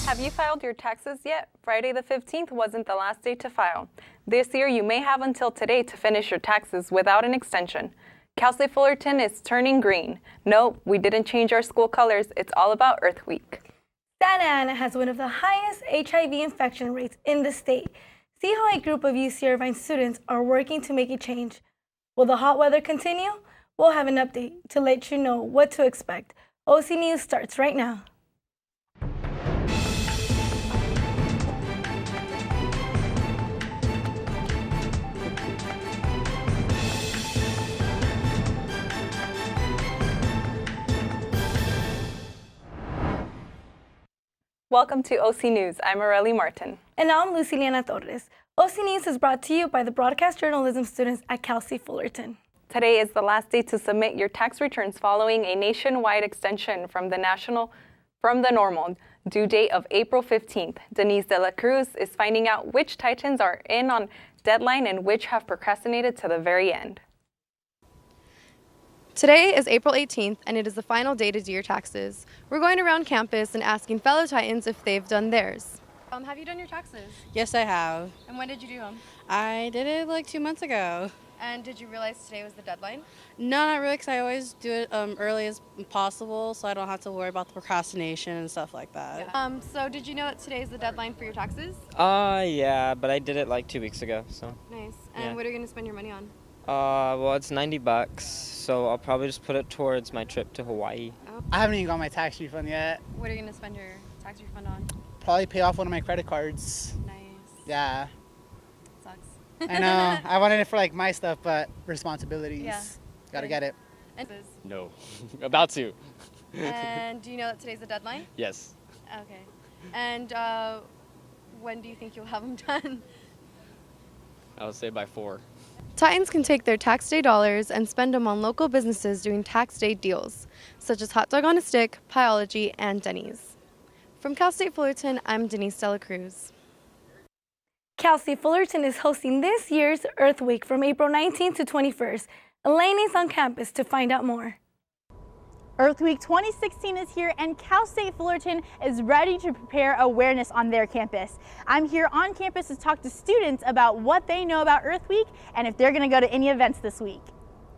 Have you filed your taxes yet? Friday the 15th wasn't the last day to file. This year, you may have until today to finish your taxes without an extension. Cal State Fullerton is turning green. No, we didn't change our school colors. It's all about Earth Week. Santa Ana has one of the highest HIV infection rates in the state. See how a group of UC Irvine students are working to make a change. Will the hot weather continue? We'll have an update to let you know what to expect. OC News starts right now. Welcome to OC News. I'm Aurelie Martin. And I'm Luciliana Torres. OC News is brought to you by the broadcast journalism students at Cal State Fullerton. Today is the last day to submit your tax returns following a nationwide extension from the normal due date of April 15th. Denise de la Cruz is finding out which Titans are in on deadline and which have procrastinated to the very end. Today is April 18th, and it is the final day to do your taxes. We're going around campus and asking fellow Titans if they've done theirs. Have you done your taxes? Yes, I have. And when did you do them? I did it like 2 months ago. And did you realize today was the deadline? No, not really, because I always do it early as possible, so I don't have to worry about the procrastination and stuff like that. Yeah. So did you know that today is the deadline for your taxes? Yeah, but I did it like 2 weeks ago, so. Nice. And Yeah. what are you going to spend your money on? Well, it's $90, so I'll probably just put it towards my trip to Hawaii. Oh. I haven't even got my tax refund yet. What are you going to spend your tax refund on? Probably pay off one of my credit cards. Nice. Yeah. Sucks. I know. I wanted it for like my stuff, but responsibilities. Yeah. Gotta get it. And, No. About to. and do you know that today's the deadline? Yes. Okay. And when do you think you'll have them done? I would say by 4. Titans can take their tax day dollars and spend them on local businesses doing tax day deals, such as Hot Dog on a Stick, Pieology, and Denny's. From Cal State Fullerton, I'm Denise de la Cruz. Cal State Fullerton is hosting this year's Earth Week from April 19th to 21st. Elaine is on campus to find out more. Earth Week 2016 is here, and Cal State Fullerton is ready to prepare awareness on their campus. I'm here on campus to talk to students about what they know about Earth Week and if they're going to go to any events this week.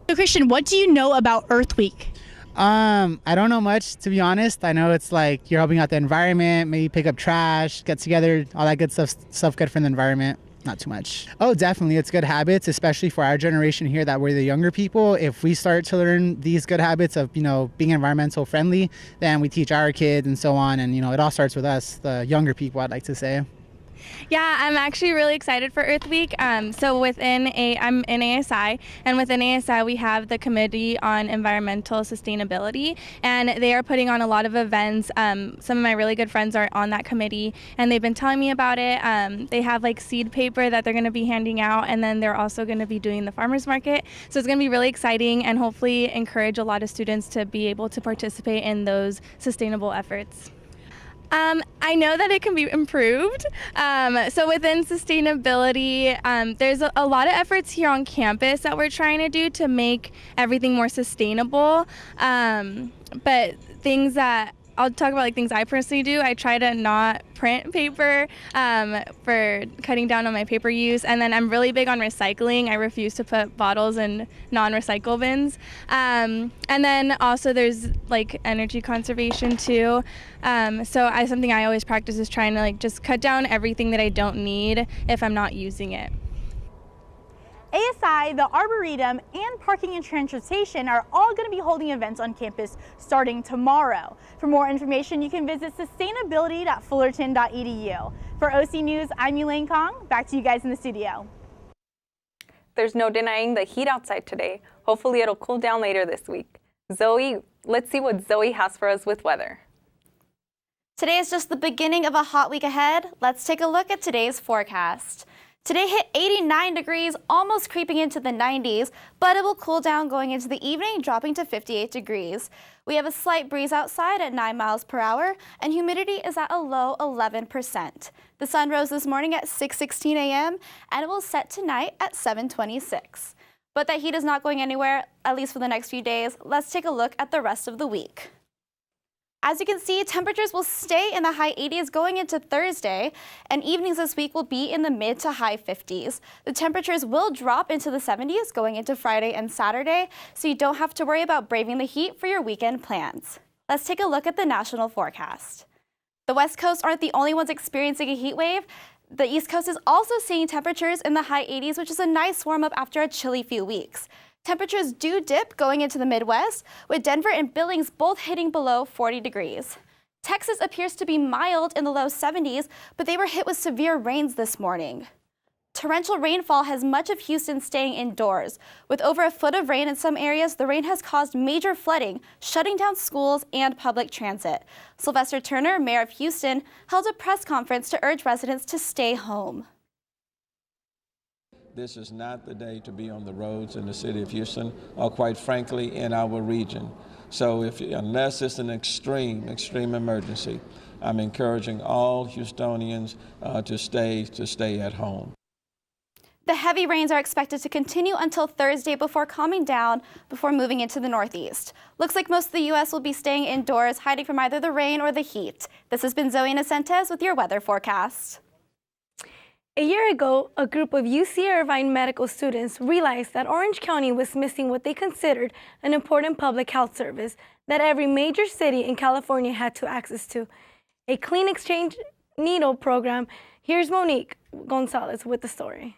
So Christian, what do you know about Earth Week? I don't know much, to be honest. I know it's like you're helping out the environment, maybe pick up trash, get together, all that good stuff good for the environment. Not too much. Oh, definitely. It's good habits, especially for our generation here that we're the younger people. If we start to learn these good habits of, being environmental friendly, then we teach our kids and so on. And, it all starts with us, the younger people, I'd like to say. Yeah, I'm actually really excited for Earth Week. I'm in ASI, and within ASI we have the Committee on Environmental Sustainability, and they are putting on a lot of events. Some of my really good friends are on that committee, and they've been telling me about it. They have like seed paper that they're going to be handing out, and then they're also going to be doing the farmers market. So it's going to be really exciting, and hopefully encourage a lot of students to be able to participate in those sustainable efforts. I know that it can be improved. So within sustainability, there's a lot of efforts here on campus that we're trying to do to make everything more sustainable. But things that I'll talk about, like things I personally do. I try to not print paper for cutting down on my paper use, and then I'm really big on recycling. I refuse to put bottles in non-recycle bins. And then also there's like energy conservation too. Something I always practice is trying to just cut down everything that I don't need if I'm not using it. ASI, the Arboretum, and Parking and Transportation are all going to be holding events on campus starting tomorrow. For more information, you can visit sustainability.fullerton.edu. For OC News, I'm Elaine Kong. Back to you guys in the studio. There's no denying the heat outside today. Hopefully it'll cool down later this week. Zoe, let's see what Zoe has for us with weather. Today is just the beginning of a hot week ahead. Let's take a look at today's forecast. Today hit 89 degrees, almost creeping into the 90s, but it will cool down going into the evening, dropping to 58 degrees. We have a slight breeze outside at 9 miles per hour, and humidity is at a low 11%. The sun rose this morning at 6:16 a.m., and it will set tonight at 7:26. But that heat is not going anywhere, at least for the next few days. Let's take a look at the rest of the week. As you can see, temperatures will stay in the high 80s going into Thursday, and evenings this week will be in the mid to high 50s. The temperatures will drop into the 70s going into Friday and Saturday, so you don't have to worry about braving the heat for your weekend plans. Let's take a look at the national forecast. The West Coast aren't the only ones experiencing a heat wave. The East Coast is also seeing temperatures in the high 80s, which is a nice warm-up after a chilly few weeks. Temperatures do dip going into the Midwest, with Denver and Billings both hitting below 40 degrees. Texas appears to be mild in the low 70s, but they were hit with severe rains this morning. Torrential rainfall has much of Houston staying indoors. With over a foot of rain in some areas, the rain has caused major flooding, shutting down schools and public transit. Sylvester Turner, mayor of Houston, held a press conference to urge residents to stay home. This is not the day to be on the roads in the city of Houston, or quite frankly, in our region. So unless it's an extreme emergency, I'm encouraging all Houstonians to stay at home. The heavy rains are expected to continue until Thursday before calming down before moving into the northeast. Looks like most of the U.S. will be staying indoors, hiding from either the rain or the heat. This has been Zoe Nascentes with your weather forecast. A year ago, a group of UC Irvine medical students realized that Orange County was missing what they considered an important public health service that every major city in California had to access to, a clean exchange needle program. Here's Monique Gonzalez with the story.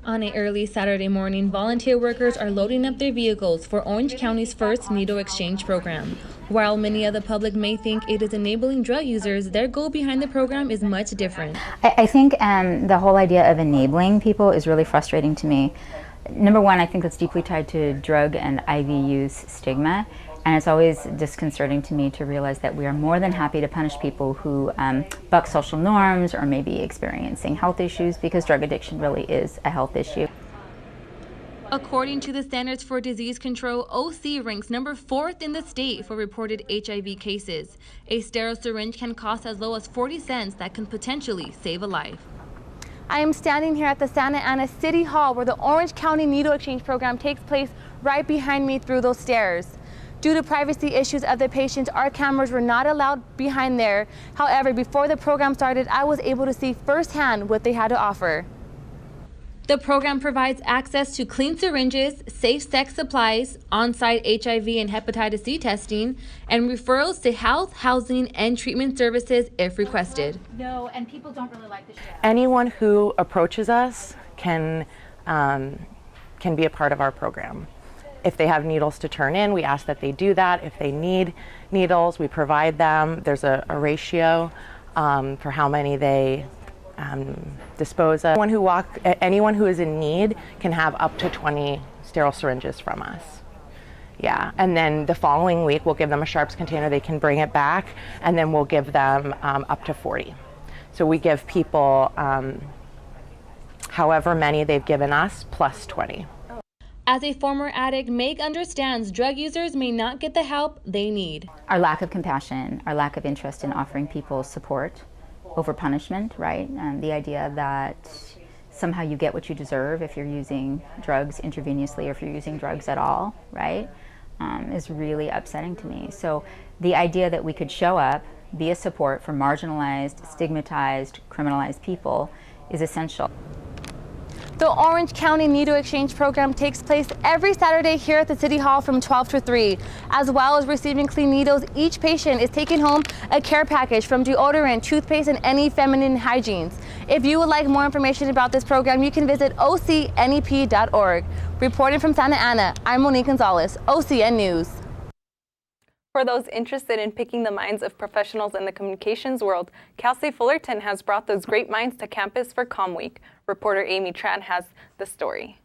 On an early Saturday morning, volunteer workers are loading up their vehicles for Orange County's first needle exchange program. While many of the public may think it is enabling drug users, their goal behind the program is much different. I think the whole idea of enabling people is really frustrating to me. Number one, I think that's deeply tied to drug and IV use stigma. And it's always disconcerting to me to realize that we are more than happy to punish people who buck social norms or may be experiencing health issues, because drug addiction really is a health issue. According to the Standards for Disease Control, OC ranks number 4th in the state for reported HIV cases. A sterile syringe can cost as low as 40 cents that can potentially save a life. I am standing here at the Santa Ana City Hall where the Orange County Needle Exchange Program takes place, right behind me through those stairs. Due to privacy issues of the patients, our cameras were not allowed behind there. However, before the program started, I was able to see firsthand what they had to offer. The program provides access to clean syringes, safe sex supplies, on-site HIV and hepatitis C testing, and referrals to health, housing, and treatment services if requested. No, and people don't really like the show. Anyone who approaches us can be a part of our program. If they have needles to turn in, we ask that they do that. If they need needles, we provide them. There's a ratio for how many they dispose of. Anyone who is in need can have up to 20 sterile syringes from us. Yeah, and then the following week we'll give them a sharps container. They can bring it back, and then we'll give them up to 40. So we give people however many they've given us plus 20. As a former addict, Meg understands drug users may not get the help they need. Our lack of compassion, our lack of interest in offering people support over punishment, right? The idea that somehow you get what you deserve if you're using drugs intravenously or if you're using drugs at all, right? Is really upsetting to me. So the idea that we could show up, be a support for marginalized, stigmatized, criminalized people is essential. The Orange County Needle Exchange Program takes place every Saturday here at the City Hall from 12 to 3. As well as receiving clean needles, each patient is taking home a care package from deodorant, toothpaste, and any feminine hygienes. If you would like more information about this program, you can visit ocnep.org. Reporting from Santa Ana, I'm Monique Gonzalez, OCN News. For those interested in picking the minds of professionals in the communications world, Cal State Fullerton has brought those great minds to campus for Comm Week. Reporter Amy Tran has the story.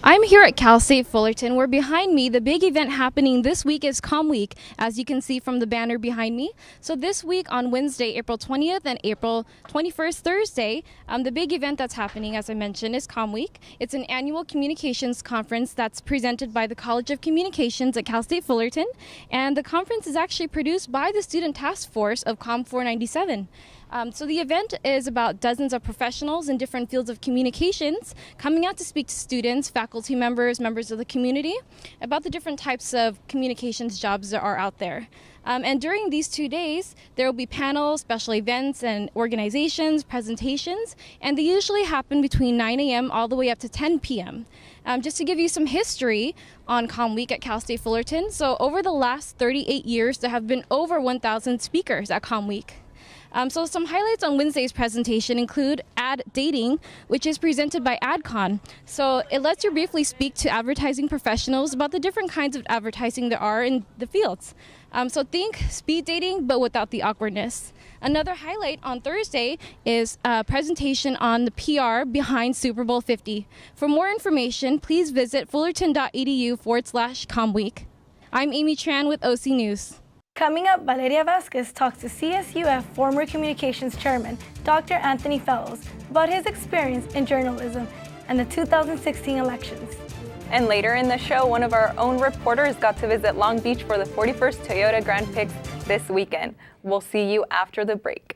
I'm here at Cal State Fullerton, where behind me, the big event happening this week is Comm Week, as you can see from the banner behind me. So this week on Wednesday, April 20th and April 21st, Thursday, the big event that's happening, as I mentioned, is Comm Week. It's an annual communications conference that's presented by the College of Communications at Cal State Fullerton, and the conference is actually produced by the Student Task Force of Comm 497. So the event is about dozens of professionals in different fields of communications coming out to speak to students, faculty members, members of the community about the different types of communications jobs that are out there. And during these 2 days, there will be panels, special events, and organizations, presentations, and they usually happen between 9 a.m. all the way up to 10 p.m. Just to give you some history on Comm Week at Cal State Fullerton, so over the last 38 years, there have been over 1,000 speakers at Comm Week. So some highlights on Wednesday's presentation include Ad Dating, which is presented by AdCon. So it lets you briefly speak to advertising professionals about the different kinds of advertising there are in the fields. So think speed dating, but without the awkwardness. Another highlight on Thursday is a presentation on the PR behind Super Bowl 50. For more information, please visit fullerton.edu/Comm Week. I'm Amy Tran with OC News. Coming up, Valeria Vasquez talks to CSUF former communications chairman, Dr. Anthony Fellows, about his experience in journalism and the 2016 elections. And later in the show, one of our own reporters got to visit Long Beach for the 41st Toyota Grand Prix this weekend. We'll see you after the break.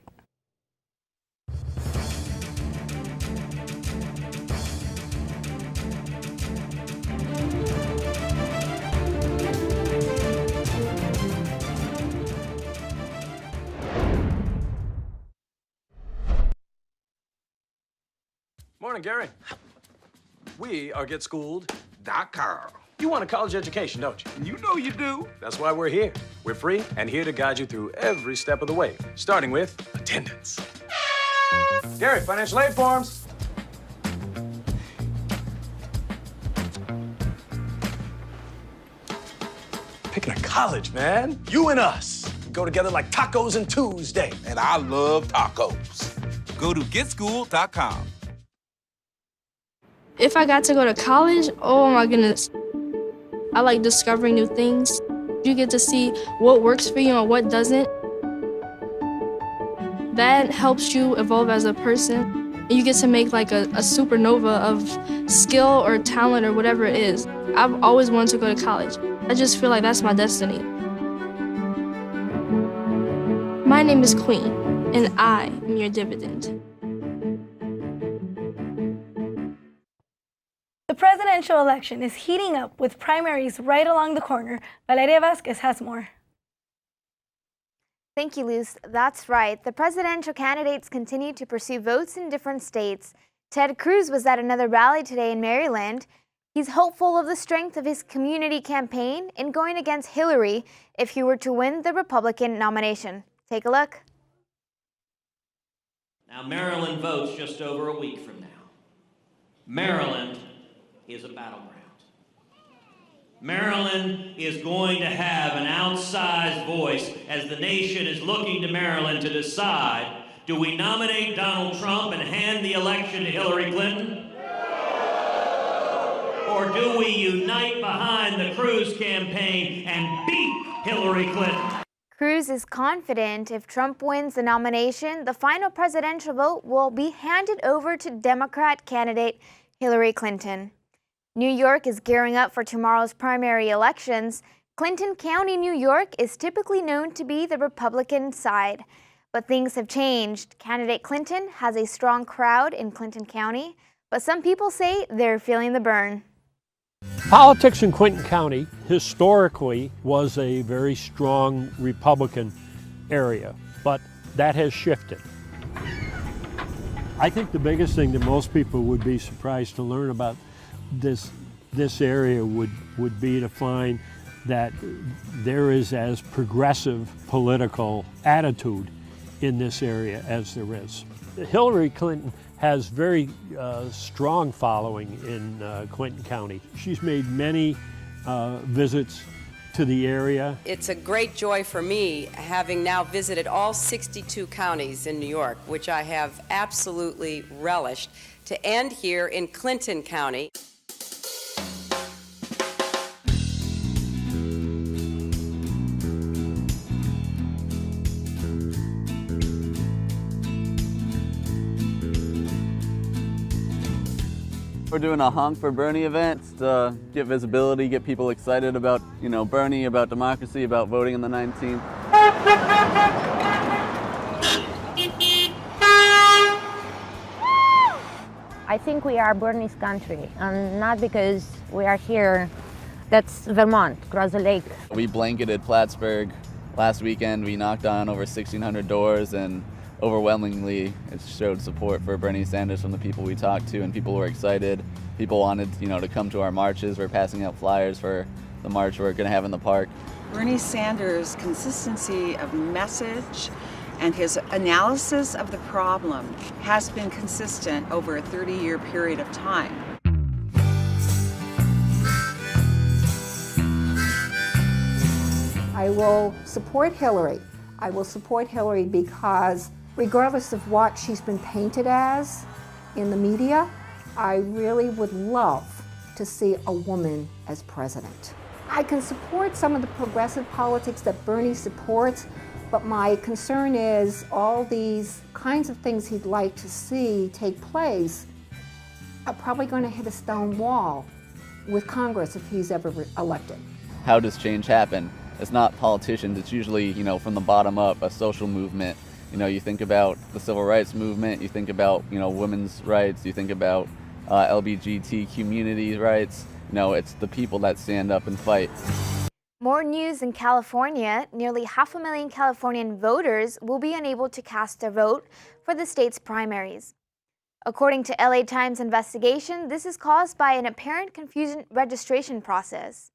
Morning, Gary. We are GetSchooled.com. You want a college education, don't you? You know you do. That's why we're here. We're free and here to guide you through every step of the way, starting with attendance. Gary, financial aid forms. Picking a college, man. You and us. We go together like tacos and Tuesday. And I love tacos. Go to GetSchooled.com. If I got to go to college, oh my goodness. I like discovering new things. You get to see what works for you and what doesn't. That helps you evolve as a person. You get to make like a supernova of skill or talent or whatever it is. I've always wanted to go to college. I just feel like that's my destiny. My name is Queen, and I am your dividend. The presidential election is heating up with primaries right along the corner. Valeria Vasquez has more. Thank you, Luz. That's right. The presidential candidates continue to pursue votes in different states. Ted Cruz was at another rally today in Maryland. He's hopeful of the strength of his community campaign in going against Hillary if he were to win the Republican nomination. Take a look. Now, Maryland votes just over a week from now. Maryland is a battleground. Maryland is going to have an outsized voice as the nation is looking to Maryland to decide, do we nominate Donald Trump and hand the election to Hillary Clinton? Or do we unite behind the Cruz campaign and beat Hillary Clinton? Cruz is confident if Trump wins the nomination, the final presidential vote will be handed over to Democrat candidate Hillary Clinton. New York is gearing up for tomorrow's primary elections. Clinton County, New York is typically known to be the Republican side. But things have changed. Candidate Clinton has a strong crowd in Clinton County, but some people say they're feeling the burn. Politics in Clinton County historically was a very strong Republican area, but that has shifted. I think the biggest thing that most people would be surprised to learn about this area would be to find that there is as progressive political attitude in this area as there is. Hillary Clinton has very strong following in Clinton County. She's made many visits to the area. It's a great joy for me, having now visited all 62 counties in New York, which I have absolutely relished, to end here in Clinton County. We're doing a Honk for Bernie event to get visibility, get people excited about, Bernie, about democracy, about voting on the 19th. I think we are Bernie's country, and not because we are here. That's Vermont, across the lake. We blanketed Plattsburgh last weekend. We knocked on over 1,600 doors, and overwhelmingly it showed support for Bernie Sanders from the people we talked to, and people were excited. People wanted, to come to our marches. We're passing out flyers for the march we're going to have in the park. Bernie Sanders' consistency of message and his analysis of the problem has been consistent over a 30-year period of time. I will support Hillary. I will support Hillary because regardless of what she's been painted as in the media, I really would love to see a woman as president. I can support some of the progressive politics that Bernie supports, but my concern is all these kinds of things he'd like to see take place are probably going to hit a stone wall with Congress if he's ever elected. How does change happen? It's not politicians, it's usually, from the bottom up, a social movement. You think about the civil rights movement, you think about, women's rights, you think about LGBT community rights. It's the people that stand up and fight. More news in California. Nearly 500,000 Californian voters will be unable to cast their vote for the state's primaries. According to LA Times investigation, this is caused by an apparent confusion registration process.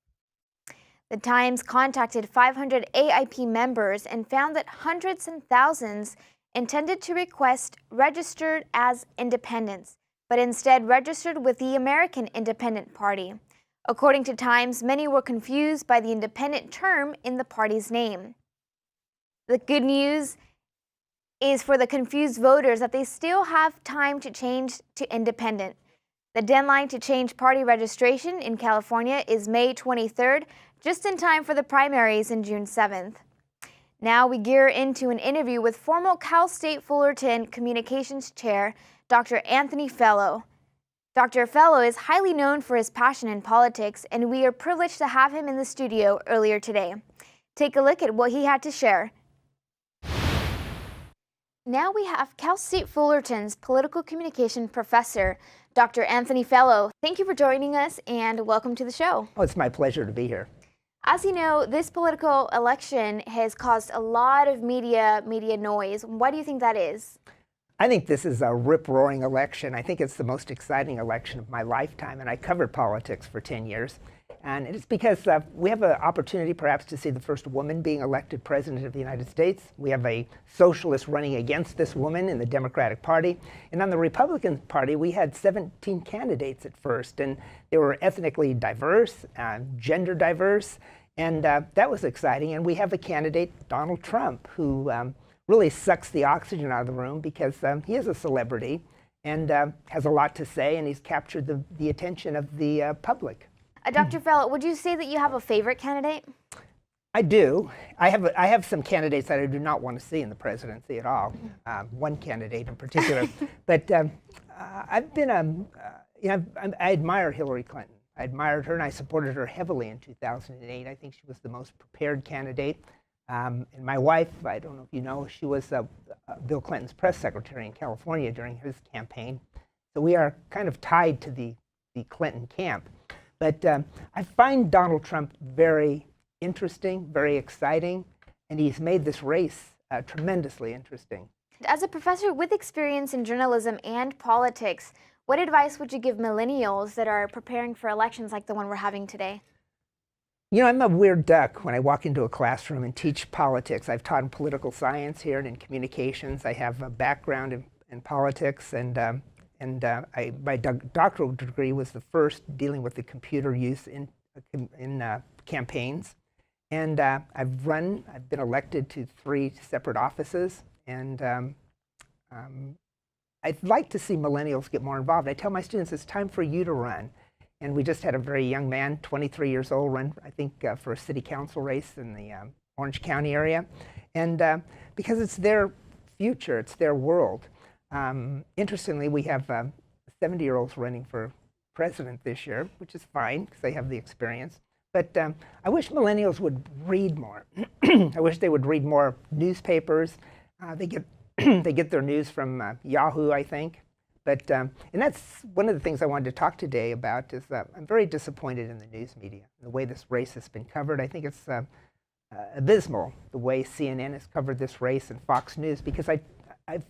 The Times contacted 500 AIP members and found that hundreds and thousands intended to request registered as independents, but instead registered with the American Independent Party. According to Times, many were confused by the independent term in the party's name. The good news is for the confused voters that they still have time to change to independent. The deadline to change party registration in California is May 23rd, just in time for the primaries in June 7th. Now we gear into an interview with former Cal State Fullerton Communications Chair, Dr. Anthony Fellow. Dr. Fellow is highly known for his passion in politics, and we are privileged to have him in the studio earlier today. Take a look at what he had to share. Now we have Cal State Fullerton's political communication professor, Dr. Anthony Fellow. Thank you for joining us and welcome to the show. Oh, it's my pleasure to be here. As you know, this political election has caused a lot of media noise. Why do you think that is? I think this is a rip-roaring election. I think it's the most exciting election of my lifetime, and I covered politics for 10 years. And it's because we have an opportunity perhaps to see the first woman being elected president of the United States. We have a socialist running against this woman in the Democratic Party. And on the Republican Party, we had 17 candidates at first, and they were ethnically diverse, gender diverse, and that was exciting. And we have a candidate, Donald Trump, who really sucks the oxygen out of the room because he is a celebrity and has a lot to say, and he's captured the attention of the public. Dr. Fellow, would you say that you have a favorite candidate? I do. I have some candidates that I do not want to see in the presidency at all. One candidate in particular, but I've been I admire Hillary Clinton. I admired her and I supported her heavily in 2008. I think she was the most prepared candidate. And my wife, I don't know if you know, she was Bill Clinton's press secretary in California during his campaign. So we are kind of tied to the Clinton camp. But I find Donald Trump very interesting, very exciting, and he's made this race tremendously interesting. As a professor with experience in journalism and politics, what advice would you give millennials that are preparing for elections like the one we're having today? You know, I'm a weird duck when I walk into a classroom and teach politics. I've taught in political science here and in communications. I have a background in politics, and my doctoral degree was the first dealing with the computer use in campaigns. And I've been elected to 3 separate offices, and I'd like to see millennials get more involved. I tell my students it's time for you to run. And we just had a very young man, 23 years old, run, I think, for a city council race in the Orange County area. And because it's their future, it's their world. Interestingly, we have 70-year-olds running for president this year, which is fine because they have the experience. But I wish millennials would read more. I wish they would read more newspapers. They get their news from Yahoo, I think. But, and that's one of the things I wanted to talk today about is that I'm very disappointed in the news media, the way this race has been covered. I think it's abysmal the way CNN has covered this race and Fox News, because I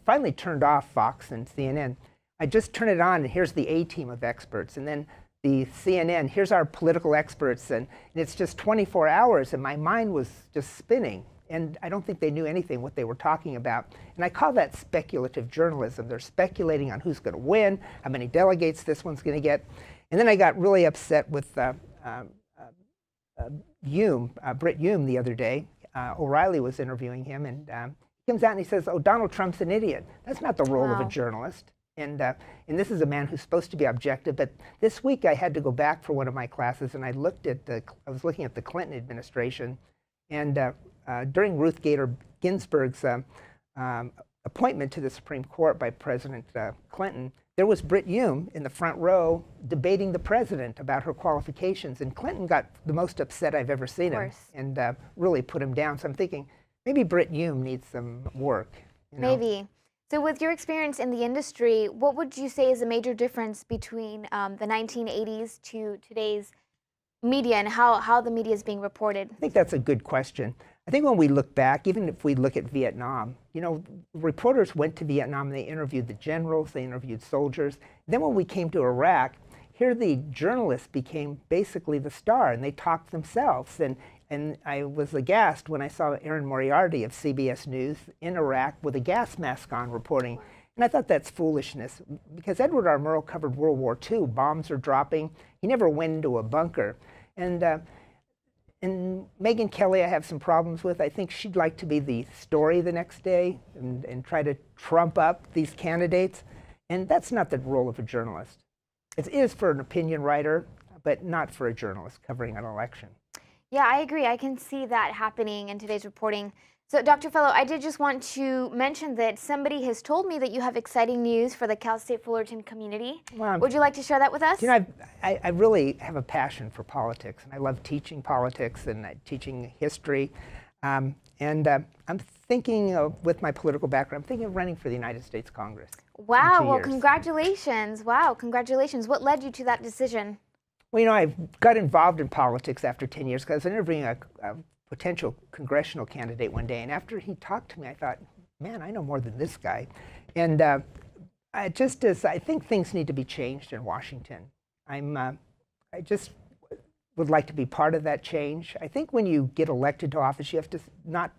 finally turned off Fox and CNN. I just turn it on and here's the A-team of experts, and then the CNN, here's our political experts, and it's just 24 hours and my mind was just spinning. And I don't think they knew anything what they were talking about. And I call that speculative journalism. They're speculating on who's going to win, how many delegates this one's going to get. And then I got really upset with Britt Hume the other day. O'Reilly was interviewing him, and he comes out and he says, "Oh, Donald Trump's an idiot." That's not the role of a journalist. And this is a man who's supposed to be objective. But this week I had to go back for one of my classes, and I was looking at the Clinton administration, and during Ruth Bader Ginsburg's appointment to the Supreme Court by President Clinton, there was Britt Hume in the front row debating the president about her qualifications. And Clinton got the most upset I've ever seen him, and really put him down. So I'm thinking, maybe Britt Hume needs some work. You know? Maybe. So with your experience in the industry, what would you say is a major difference between the 1980s to today's media and how the media is being reported? I think that's a good question. I think when we look back, even if we look at Vietnam, you know, reporters went to Vietnam and they interviewed the generals, they interviewed soldiers. Then when we came to Iraq, here the journalists became basically the star, and they talked themselves. And I was aghast when I saw Erin Moriarty of CBS News in Iraq with a gas mask on reporting. And I thought that's foolishness, because Edward R. Murrow covered World War II. Bombs are dropping. He never went into a bunker. And Megyn Kelly I have some problems with. I think she'd like to be the story the next day and try to trump up these candidates. And that's not the role of a journalist. It is for an opinion writer, but not for a journalist covering an election. Yeah, I agree. I can see that happening in today's reporting. So, Dr. Fellow, I did just want to mention that somebody has told me that you have exciting news for the Cal State Fullerton community. Well, would you like to share that with us? You know, I really have a passion for politics, and I love teaching politics and teaching history. I'm thinking, with my political background, I'm thinking of running for the United States Congress. Wow, well, congratulations. Wow, congratulations. What led you to that decision? Well, you know, I got involved in politics after 10 years because I was interviewing a potential congressional candidate one day, and after he talked to me, I thought, man, I know more than this guy. And I think things need to be changed in Washington. I just would like to be part of that change. I think when you get elected to office, you have to not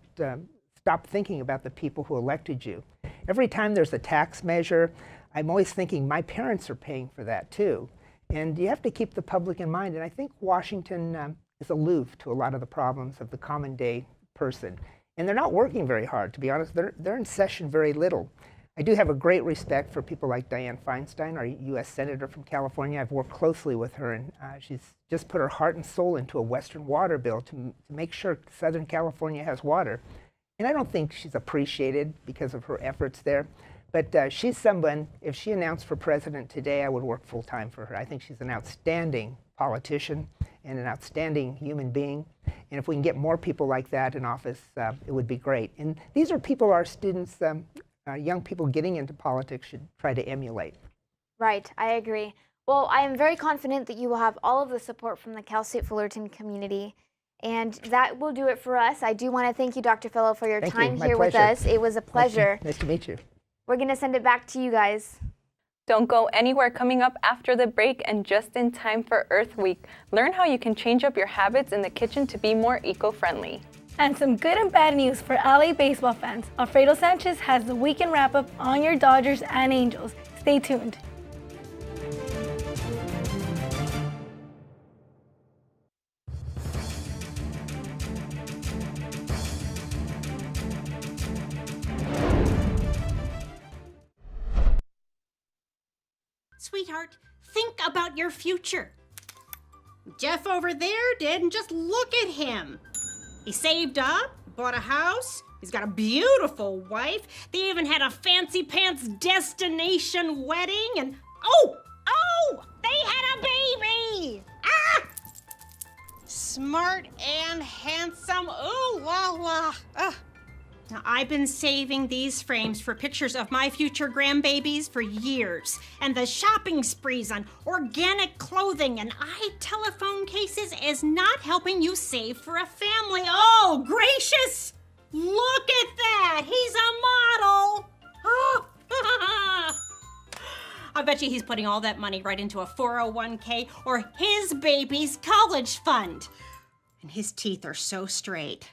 stop thinking about the people who elected you. Every time there's a tax measure, I'm always thinking my parents are paying for that too. And you have to keep the public in mind. And I think Washington is aloof to a lot of the problems of the common day person. And they're not working very hard, to be honest. They're in session very little. I do have a great respect for people like Dianne Feinstein, our U.S. Senator from California. I've worked closely with her, and she's just put her heart and soul into a Western water bill to make sure Southern California has water. And I don't think she's appreciated because of her efforts there. But she's someone, if she announced for president today, I would work full-time for her. I think she's an outstanding politician and an outstanding human being. And if we can get more people like that in office, it would be great. And these are people our students, young people getting into politics should try to emulate. Right, I agree. Well, I am very confident that you will have all of the support from the Cal State Fullerton community. And that will do it for us. I do want to thank you, Dr. Fellow, for your time here with us. It was a pleasure. Nice to meet you. We're going to send it back to you guys. Don't go anywhere. Coming up after the break and just in time for Earth Week, learn how you can change up your habits in the kitchen to be more eco-friendly. And some good and bad news for LA baseball fans. Alfredo Sanchez has the weekend wrap-up on your Dodgers and Angels. Stay tuned. Sweetheart, think about your future. Jeff over there didn't just look at him. He saved up, bought a house, he's got a beautiful wife, they even had a fancy pants destination wedding, and oh, they had a baby! Ah! Smart and handsome, ooh la la. Now, I've been saving these frames for pictures of my future grandbabies for years, and the shopping sprees on organic clothing and telephone cases is not helping you save for a family. Oh, gracious! Look at that! He's a model! Oh. I bet you he's putting all that money right into a 401k or his baby's college fund. And his teeth are so straight.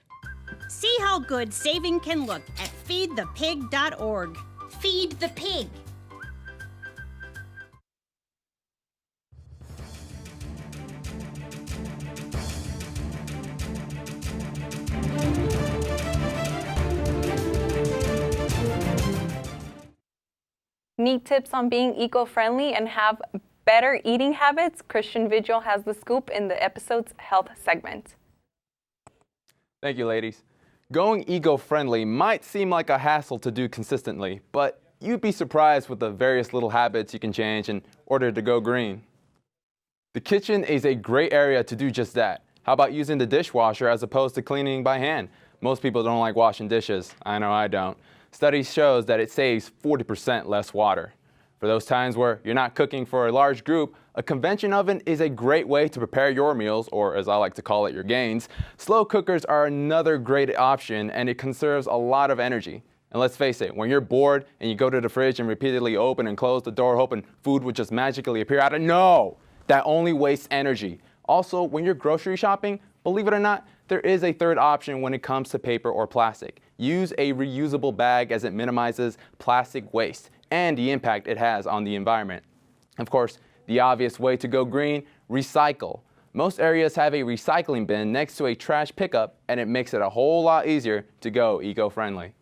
See how good saving can look at feedthepig.org. Feed the pig. Need tips on being eco-friendly and have better eating habits? Christian Vigil has the scoop in the episode's health segment. Thank you, ladies. Going eco-friendly might seem like a hassle to do consistently, but you'd be surprised with the various little habits you can change in order to go green. The kitchen is a great area to do just that. How about using the dishwasher as opposed to cleaning by hand? Most people don't like washing dishes. I know I don't. Studies shows that it saves 40% less water. For those times where you're not cooking for a large group, a convection oven is a great way to prepare your meals, or as I like to call it, your gains. Slow cookers are another great option, and it conserves a lot of energy. And let's face it, when you're bored and you go to the fridge and repeatedly open and close the door hoping food would just magically appear out of no, that only wastes energy. Also, when you're grocery shopping, believe it or not, there is a third option when it comes to paper or plastic. Use a reusable bag as it minimizes plastic waste and the impact it has on the environment. Of course, the obvious way to go green, recycle. Most areas have a recycling bin next to a trash pickup, and it makes it a whole lot easier to go eco-friendly.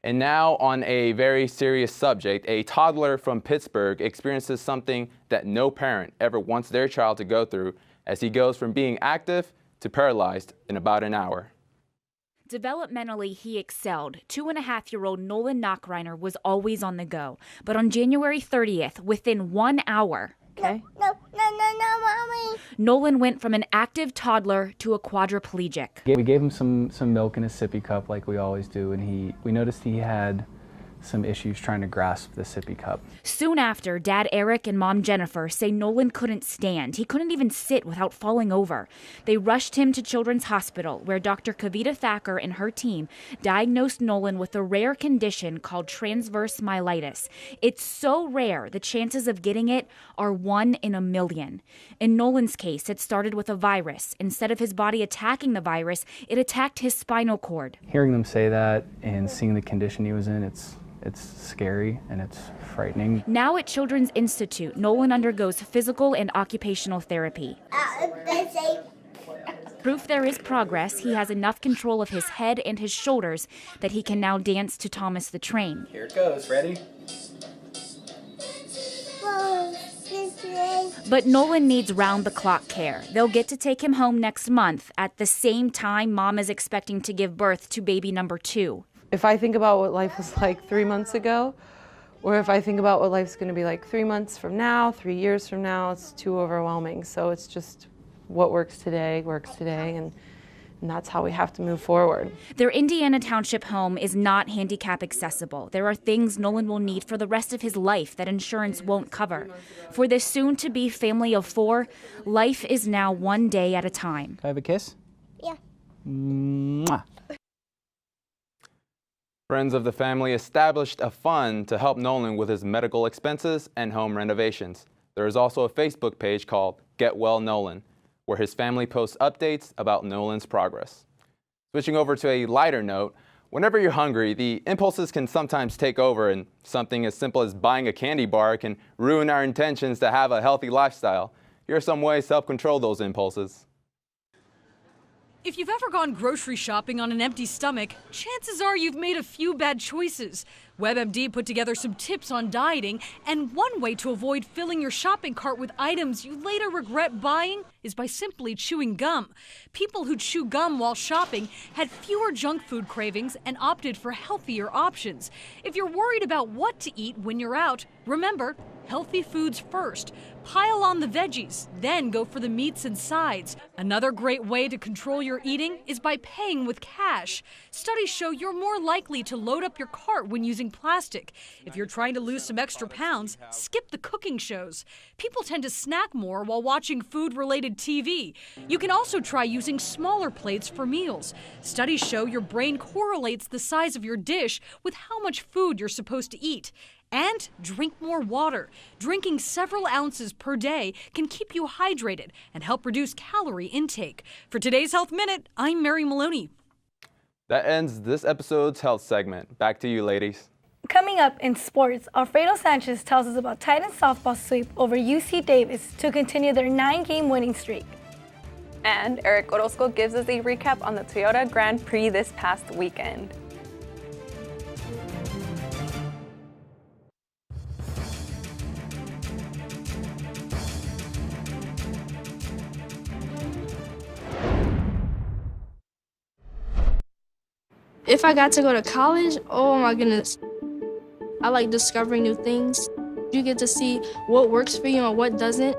And now on a very serious subject, a toddler from Pittsburgh experiences something that no parent ever wants their child to go through as he goes from being active to paralyzed in about an hour. Developmentally, he excelled. 2.5-year-old Nolan Knockreiner was always on the go. But on January 30th, within 1 hour, No, Mommy. Nolan went from an active toddler to a quadriplegic. We gave him some milk in a sippy cup like we always do, and we noticed he had some issues trying to grasp the sippy cup. Soon after, Dad Eric and Mom Jennifer say Nolan couldn't stand. He couldn't even sit without falling over. They rushed him to Children's Hospital, where Dr. Kavita Thacker and her team diagnosed Nolan with a rare condition called transverse myelitis. It's so rare, the chances of getting it are 1 in a million. In Nolan's case, it started with a virus. Instead of his body attacking the virus, it attacked his spinal cord. Hearing them say that and seeing the condition he was in, it's scary and it's frightening. Now at Children's Institute, Nolan undergoes physical and occupational therapy. Proof there is progress, he has enough control of his head and his shoulders that he can now dance to Thomas the Train. Here it goes, ready? But Nolan needs round-the-clock care. They'll get to take him home next month at the same time Mom is expecting to give birth to baby number 2. If I think about what life was like 3 months ago, or if I think about what life's going to be like 3 months from now, 3 years from now, it's too overwhelming. So it's just what works today, and that's how we have to move forward. Their Indiana Township home is not handicap accessible. There are things Nolan will need for the rest of his life that insurance won't cover. For this soon-to-be family of 4, life is now one day at a time. Can I have a kiss? Yeah. Mwah. Friends of the family established a fund to help Nolan with his medical expenses and home renovations. There is also a Facebook page called Get Well Nolan, where his family posts updates about Nolan's progress. Switching over to a lighter note, whenever you're hungry, the impulses can sometimes take over, and something as simple as buying a candy bar can ruin our intentions to have a healthy lifestyle. Here are some ways to help control those impulses. If you've ever gone grocery shopping on an empty stomach, chances are you've made a few bad choices. WebMD put together some tips on dieting, and one way to avoid filling your shopping cart with items you later regret buying is by simply chewing gum. People who chew gum while shopping had fewer junk food cravings and opted for healthier options. If you're worried about what to eat when you're out, remember, healthy foods first. Pile on the veggies, then go for the meats and sides. Another great way to control your eating is by paying with cash. Studies show you're more likely to load up your cart when using plastic. If you're trying to lose some extra pounds, skip the cooking shows. People tend to snack more while watching food-related TV. You can also try using smaller plates for meals. Studies show your brain correlates the size of your dish with how much food you're supposed to eat. And drink more water. Drinking several ounces per day can keep you hydrated and help reduce calorie intake. For today's Health Minute, I'm Mary Maloney. That ends this episode's health segment. Back to you, ladies. Coming up in sports, Alfredo Sanchez tells us about Titans softball sweep over UC Davis to continue their 9-game winning streak. And Eric Orozco gives us a recap on the Toyota Grand Prix this past weekend. If I got to go to college, oh my goodness. I like discovering new things. You get to see what works for you and what doesn't.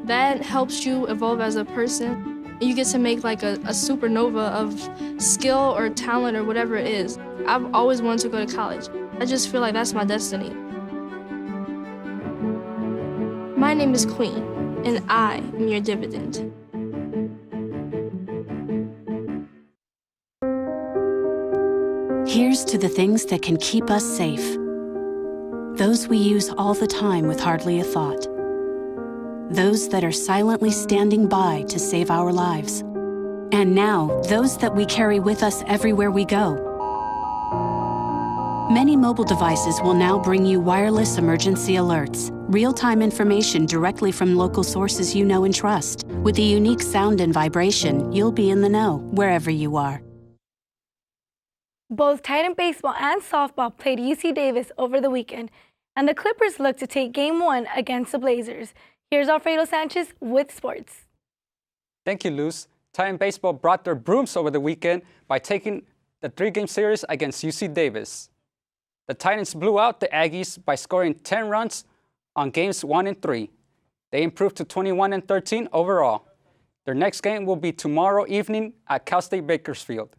That helps you evolve as a person. You get to make like a supernova of skill or talent or whatever it is. I've always wanted to go to college. I just feel like that's my destiny. My name is Queen, and I am your dividend. Here's to the things that can keep us safe. Those we use all the time with hardly a thought. Those that are silently standing by to save our lives. And now, those that we carry with us everywhere we go. Many mobile devices will now bring you wireless emergency alerts, real-time information directly from local sources you know and trust. With the unique sound and vibration, you'll be in the know wherever you are. Both Titan baseball and softball played UC Davis over the weekend, and the Clippers look to take Game 1 against the Blazers. Here's Alfredo Sanchez with sports. Thank you, Luz. Titan baseball brought their brooms over the weekend by taking the 3-game series against UC Davis. The Titans blew out the Aggies by scoring 10 runs on games 1 and 3. They improved to 21-13 overall. Their next game will be tomorrow evening at Cal State Bakersfield.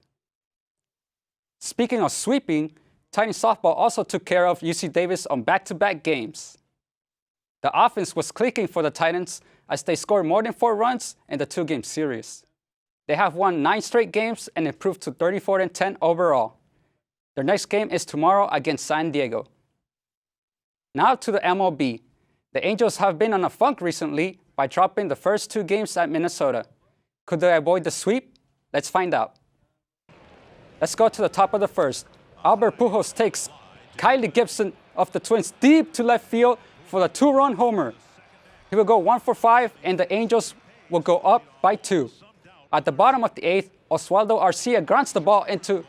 Speaking of sweeping, Titan softball also took care of UC Davis on back-to-back games. The offense was clicking for the Titans as they scored more than 4 runs in the 2-game series. They have won 9 straight games and improved to 34-10 overall. Their next game is tomorrow against San Diego. Now to the MLB. The Angels have been on a funk recently by dropping the first 2 games at Minnesota. Could they avoid the sweep? Let's find out. Let's go to the top of the first. Albert Pujols takes Kylie Gibson of the Twins deep to left field for the 2-run homer. He will go 1 for 5, and the Angels will go up by 2. At the bottom of the 8th, Oswaldo Arcia grunts the ball into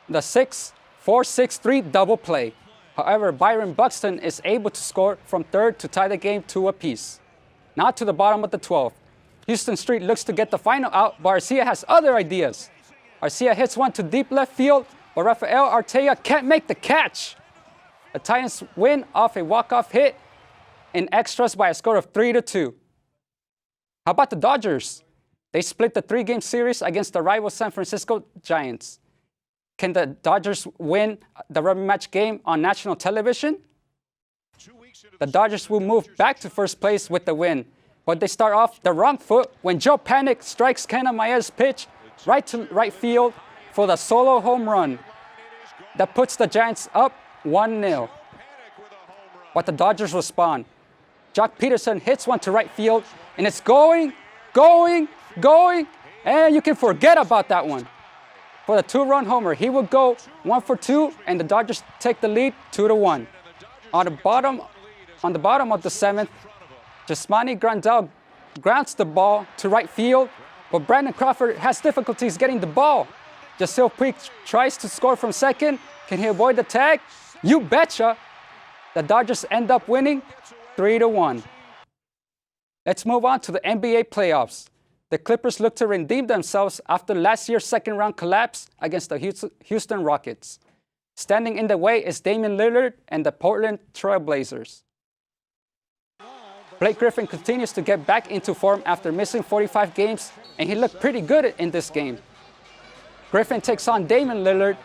the 4-6-3 double play. However, Byron Buxton is able to score from third to tie the game 2 apiece. Now to the bottom of the 12th. Houston Street looks to get the final out, but Arcia has other ideas. Arcia hits one to deep left field, but Rafael Artea can't make the catch. The Titans win off a walk-off hit in extras by a score of 3-2. How about the Dodgers? They split the 3-game series against the rival San Francisco Giants. Can the Dodgers win the rematch game on national television? The Dodgers will move back to first place with the win, but they start off the wrong foot when Joe Panik strikes Kenna Maez's pitch right to right field for the solo home run that puts the Giants up 1-0. But the Dodgers respond. Jock Peterson hits one to right field, and it's going, and you can forget about that one. For the 2-run homer, he will go 1 for 2, and the Dodgers take the lead 2-1. On the bottom of the 7th, Jasmani Grandal grounds the ball to right field, but Brandon Crawford has difficulties getting the ball. Jasil Puig tries to score from second, Can he avoid the tag? You betcha! The Dodgers end up winning 3-1. Let's move on to the NBA playoffs. The Clippers look to redeem themselves after last year's second-round collapse against the Houston Rockets. Standing in the way is Damian Lillard and the Portland Trail Blazers. Blake Griffin continues to get back into form after missing 45 games, and he looked pretty good in this game. Griffin takes on Damian Lillard,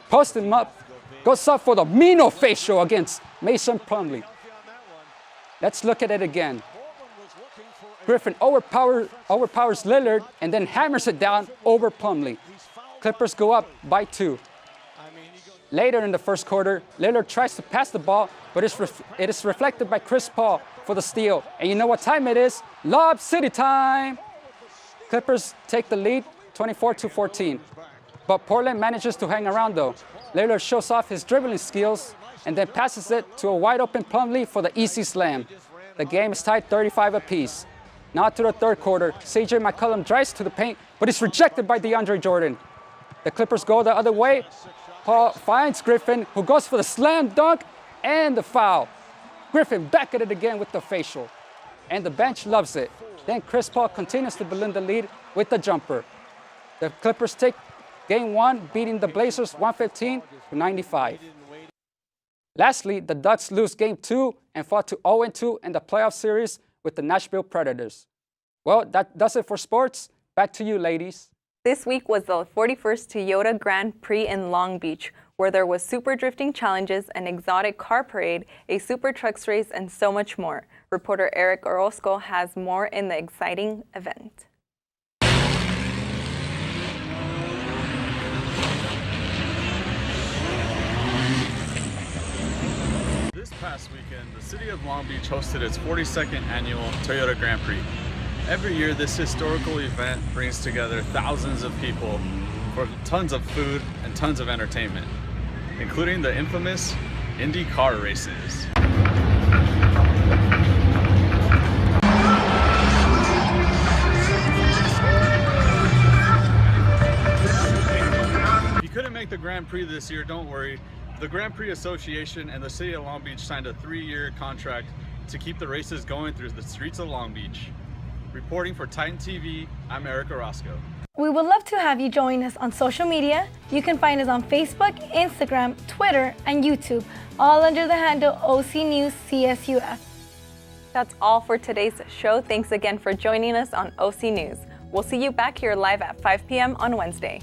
posts him up, goes up for the Mino facial against Mason Plumlee. Let's look at it again. Griffin overpowers Lillard and then hammers it down over Plumlee. Clippers go up by 2. Later in the first quarter, Lillard tries to pass the ball, but it is reflected by Chris Paul for the steal. And you know what time it is? Lob City time! Clippers take the lead 24-14. But Portland manages to hang around though. Lillard shows off his dribbling skills and then passes it to a wide open Plumlee for the easy slam. The game is tied 35 apiece. Now to the third quarter, CJ McCollum drives to the paint, but is rejected by DeAndre Jordan. The Clippers go the other way. Paul finds Griffin, who goes for the slam dunk and the foul. Griffin back at it again with the facial. And the bench loves it. Then Chris Paul continues to balloon the lead with the jumper. The Clippers take Game 1, beating the Blazers 115-95. Lastly, the Ducks lose Game 2 and fall to 0-2 in the playoff series with the Nashville Predators. Well, that does it for sports. Back to you, ladies. This week was the 41st Toyota Grand Prix in Long Beach, where there was super drifting challenges, an exotic car parade, a super trucks race, and so much more. Reporter Eric Orozco has more in the exciting event. This past weekend, the city of Long Beach hosted its 42nd annual Toyota Grand Prix. Every year, this historical event brings together thousands of people for tons of food and tons of entertainment, including the infamous Indy car races. If you couldn't make the Grand Prix this year, don't worry. The Grand Prix Association and the City of Long Beach signed a 3-year contract to keep the races going through the streets of Long Beach. Reporting for Titan TV, I'm Eric Orozco. We would love to have you join us on social media. You can find us on Facebook, Instagram, Twitter, and YouTube, all under the handle OC News CSUF. That's all for today's show. Thanks again for joining us on OC News. We'll see you back here live at 5 p.m. on Wednesday.